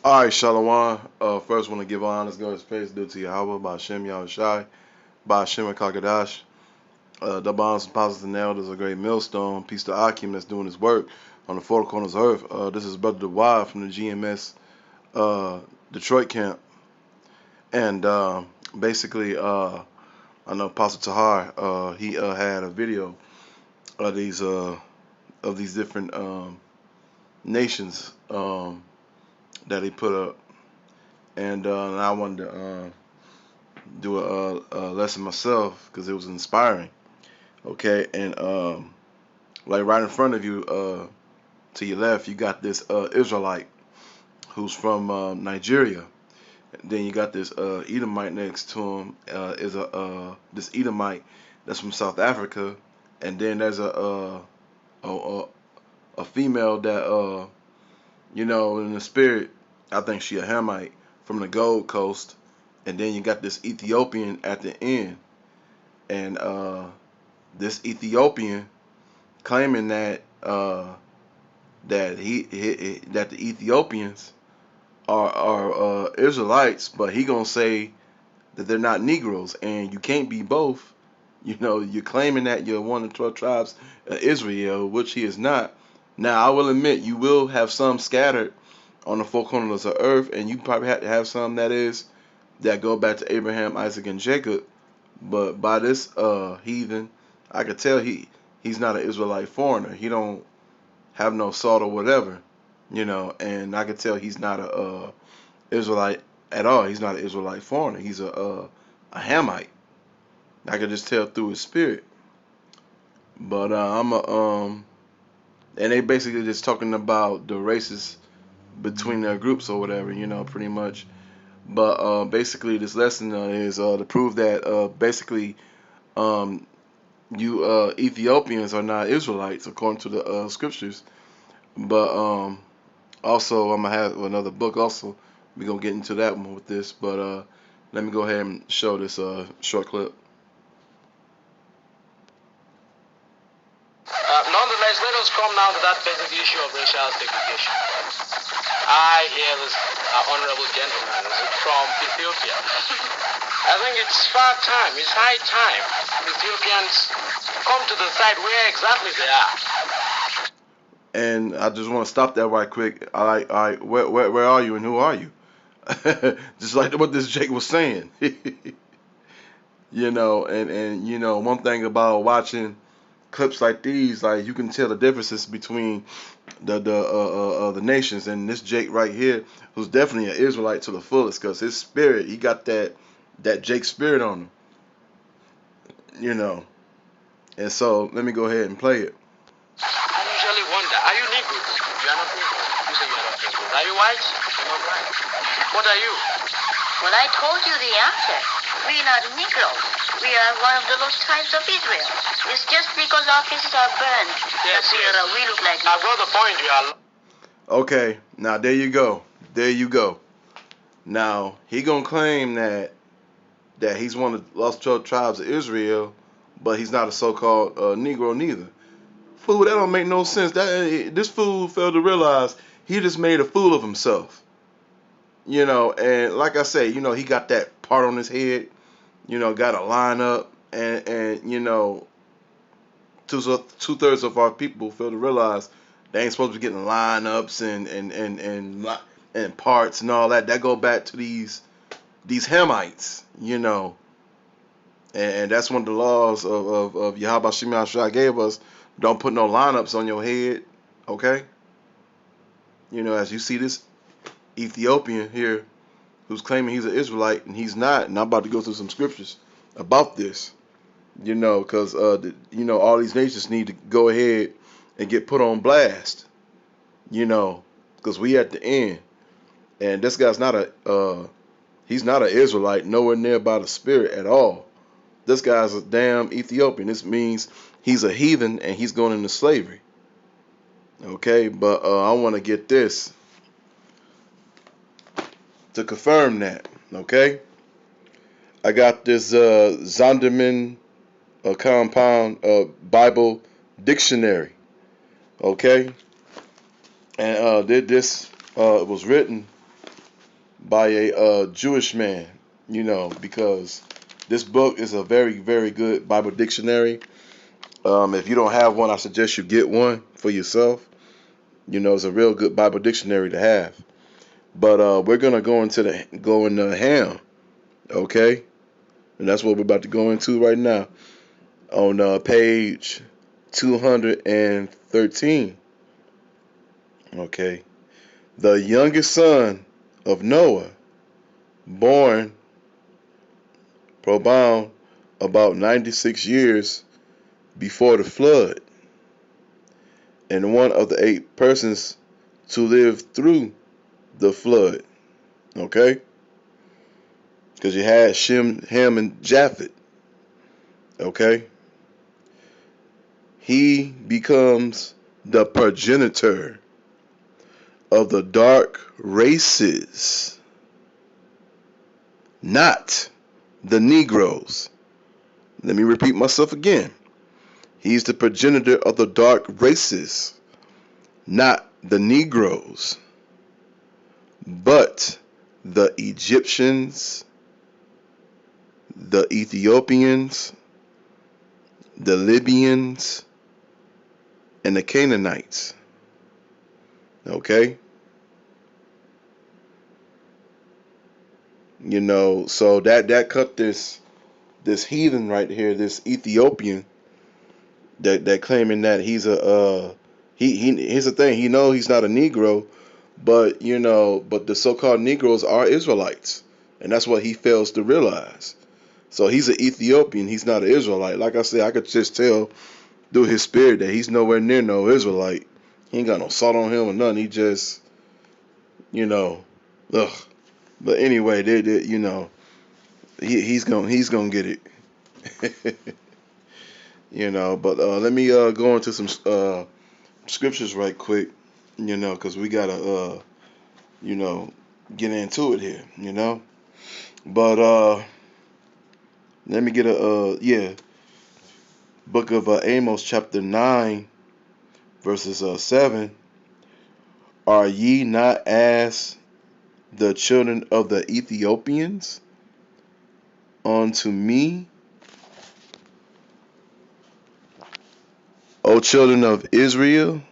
All right, Shalom. First, want to give honors, glory, praise due to Yahweh, by Shem Yahushai, by Shem and Kakadash. The bonds, apostles, and elders, a great millstone. Peace to Akim that's doing his work on the four corners of earth. This is Brother Dewey from the GMS Detroit camp. And basically, I know Apostle Tahar, he had a video of these different nations that he put up. And I wanted to do a lesson myself because it was inspiring. Okay, and like right in front of you, to your left, you got this Israelite who's from Nigeria. Then you got this Edomite next to him. Is this Edomite that's from South Africa, and then there's a female that in the spirit, I think she a Hamite from the Gold Coast, and then you got this Ethiopian at the end, and this Ethiopian claiming that that the Ethiopians are Israelites, but he gonna say that they're not Negroes, and you can't be both. You're claiming that you're one of the 12 tribes of Israel, which he is not. Now, I will admit, you will have some scattered on the four corners of earth, and you probably have to have some that go back to Abraham, Isaac, and Jacob. But by this heathen, I could tell he's not an Israelite foreigner. He don't have no salt or whatever, and I could tell he's not a Israelite at all. He's not an Israelite foreigner. He's a Hamite. I could just tell through his spirit. But and they basically just talking about the races between their groups or whatever, pretty much. But basically, this lesson is to prove that basically you Ethiopians are not Israelites according to the scriptures. But also, I'm gonna have another book. Also, we're gonna get into that one with this. But let me go ahead and show this short clip. Nonetheless, let us come now to that basic issue of racial segregation. I hear this honorable gentleman from Ethiopia. I think it's high time Ethiopians come to the site where exactly they are. And I just want to stop that right quick. Where are you and who are you? Just like what this Jake was saying. And one thing about watching clips like these, like you can tell the differences between the nations. And this Jake right here, who's definitely an Israelite to the fullest, because his spirit, he got that Jake spirit on him. And so let me go ahead and play it. I usually wonder, are you Negroes? You are not Negroes. You say you are not Negroes. Are you white? You're not white. What are you? Well, I told you the answer. We are not Negroes. We are one of the lost tribes of Israel. It's just because our faces are burned that we look like I've got the point. You are. Okay, now there you go. There you go. Now he gonna claim that he's one of the lost 12 tribes of Israel, but he's not a so-called Negro neither. Fool, that don't make no sense. This fool failed to realize he just made a fool of himself. And like I say, he got that part on his head, got a line up, and two-thirds of our people fail to realize they ain't supposed to be getting lineups and parts and all that. That go back to these hamites, and that's one of the laws of Yahweh Shema gave us. Don't put no lineups on your head, okay? As you see this Ethiopian here who's claiming he's an Israelite and he's not, and I'm about to go through some scriptures about this, because all these nations need to go ahead and get put on blast, because we at the end, and this guy's not he's not an Israelite, nowhere near by the spirit at all. This guy's a damn Ethiopian. This means he's a heathen and he's going into slavery. Okay, but I want to get this to confirm that. Okay, I got this Zondervan Compound Bible Dictionary. Okay, and this was written by a Jewish man, because this book is a very, very good Bible dictionary. If you don't have one, I suggest you get one for yourself. It's a real good Bible dictionary to have. But we're gonna go into Ham, okay? And that's what we're about to go into right now on page 213. Okay, the youngest son of Noah, born Probound about 96 years before the flood, and one of the 8 persons to live through the flood. Okay, because you had Shem, Ham, and Japheth. Okay, he becomes the progenitor of the dark races, not the Negroes. Let me repeat myself again. He's the progenitor of the dark races, not the Negroes, but the Egyptians, the Ethiopians, the Libyans, and the Canaanites. Okay? So that cut this heathen right here, this Ethiopian, that claiming that he's here's the thing, he knows he's not a Negro, but the so-called Negroes are Israelites, and that's what he fails to realize. So he's an Ethiopian, he's not an Israelite. Like I said, I could just tell through his spirit that he's nowhere near no Israelite. He ain't got no salt on him or nothing. He just, ugh. But anyway, he's gonna get it. But let me go into some scriptures right quick, because we gotta get into it here, But let me get book of Amos chapter 9 verses 7. Are ye not as the children of the Ethiopians unto me, O children of Israel?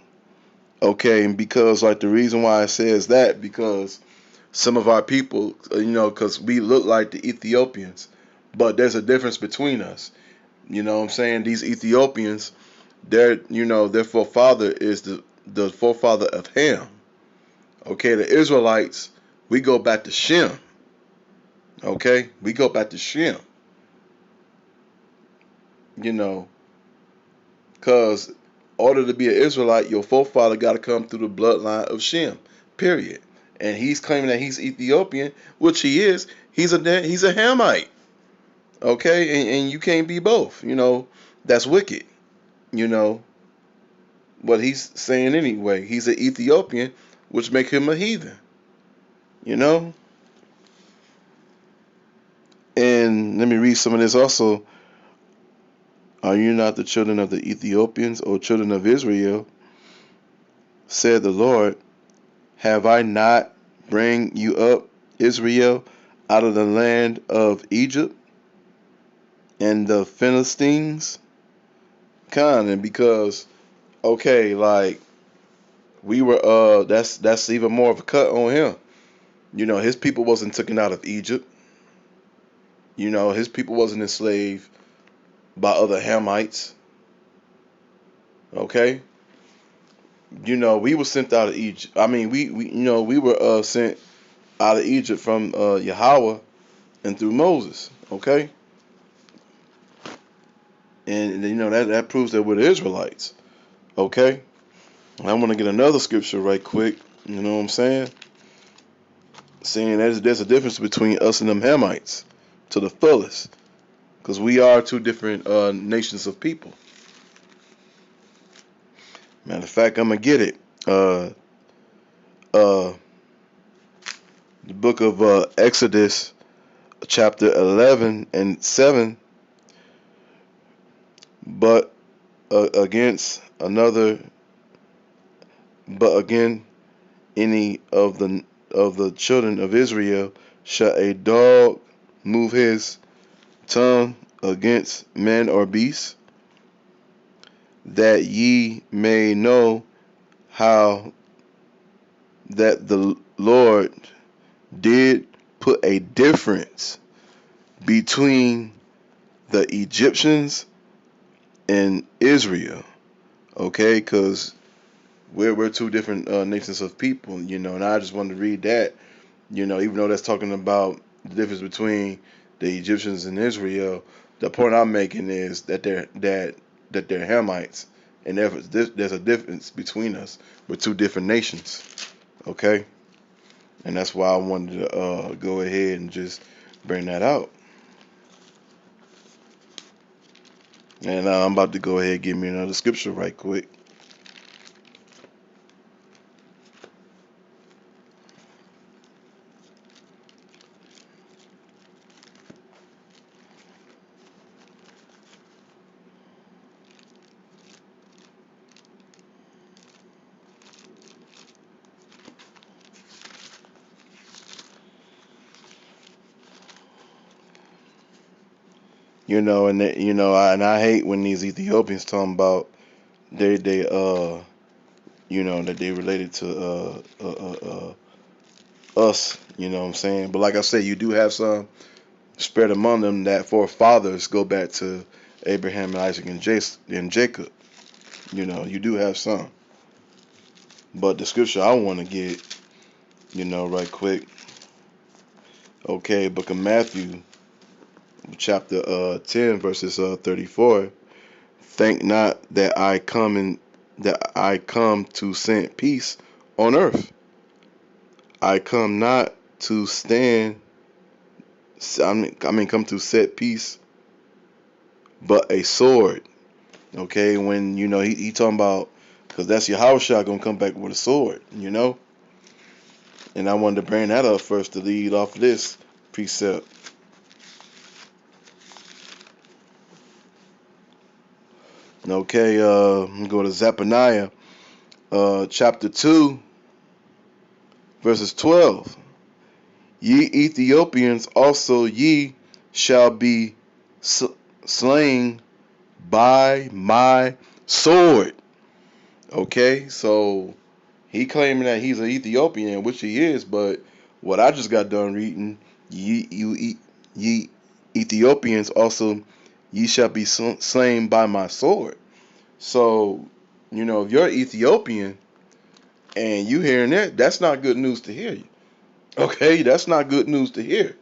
Okay, and because the reason why it says that, because some of our people, because we look like the Ethiopians, but there's a difference between us. You know what I'm saying? These Ethiopians, their forefather is the forefather of Ham. Okay, the Israelites, we go back to Shem. Okay, we go back to Shem. Because in order to be an Israelite, your forefather got to come through the bloodline of Shem. Period. And he's claiming that he's Ethiopian, which he is. He's a Hamite. Okay, and you can't be both. That's wicked. What he's saying anyway. He's an Ethiopian, which make him a heathen. And let me read some of this also. Are you not the children of the Ethiopians, or children of Israel? Said the Lord, have I not bring you up, Israel, out of the land of Egypt and the Philistines? And because, okay, we were that's even more of a cut on him. His people wasn't taken out of Egypt. His people wasn't enslaved by other Hamites. Okay? We were sent out of Egypt. I mean, we were sent out of Egypt from Yahweh and through Moses. Okay? And that proves that we're the Israelites. Okay? I want to get another scripture right quick. You know what I'm saying? Saying there's a difference between us and them Hamites to the fullest. Because we are two different nations of people. Matter of fact, I'm going to get it. The book of Exodus, chapter 11 and 7. But again, any of the of the children of Israel shall a dog move his tongue against man or beast, that ye may know how that the Lord did put a difference between the Egyptians and Israel. Okay, because we're two different nations of people, and I just wanted to read that, even though that's talking about the difference between the Egyptians and Israel. The point I'm making is that they're hamites, and there's a difference between us. We're two different nations. Okay, and that's why I wanted to go ahead and just bring that out. And I'm about to go ahead and give me another scripture right quick. And I hate when these Ethiopians talking about they that they related to us. You know what I'm saying? But like I said, you do have some spread among them that forefathers go back to Abraham and Isaac and Jacob. You do have some. But the scripture I want to get, right quick. Okay, book of Matthew, chapter 10, verses 34. Think not that I come to send peace on earth. I come not to stand. Come to set peace, but a sword. Okay, when he talking about, because that's your house shot gonna come back with a sword. And I wanted to bring that up first to lead off of this precept. Okay, go to Zephaniah, chapter 2, verses 12. Ye Ethiopians also ye shall be slain by my sword. Okay, so he claiming that he's an Ethiopian, which he is, but what I just got done reading, ye Ethiopians also ye shall be slain by my sword. So, if you're Ethiopian and you hearing that, that's not good news to hear. Okay, that's not good news to hear.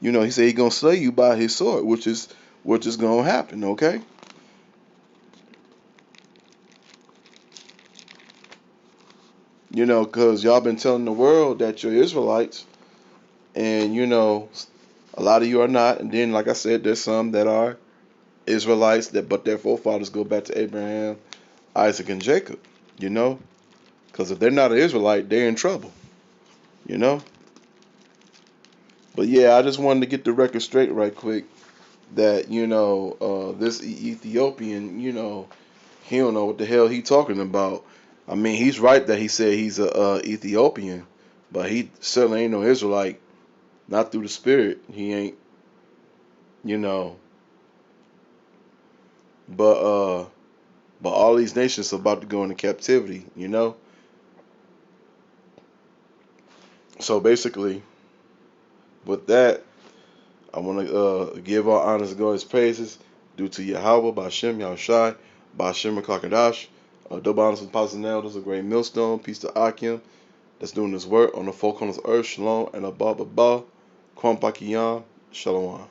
He said he's gonna slay you by his sword, which is gonna happen. Okay. Because y'all been telling the world that you're Israelites, and a lot of you are not. And then, like I said, there's some that are Israelites but their forefathers go back to Abraham, Isaac, and Jacob. Because if they're not an Israelite, they're in trouble. But yeah, I just wanted to get the record straight right quick that this Ethiopian, he don't know what the hell he talking about. I mean, he's right that he said he's a Ethiopian, but he certainly ain't no Israelite. Not through the spirit. He ain't. you know. But all these nations are about to go into captivity. So basically, with that, I want to give all honors to God His praises due to Yahweh, Bashem, Yahushai, Bashem, Kakadash. Double honors and positive elders, a great millstone. Peace to Akim that's doing this work on the four corners of earth. Shalom and Abba Baba. Kwam Pakiyam. Shalom.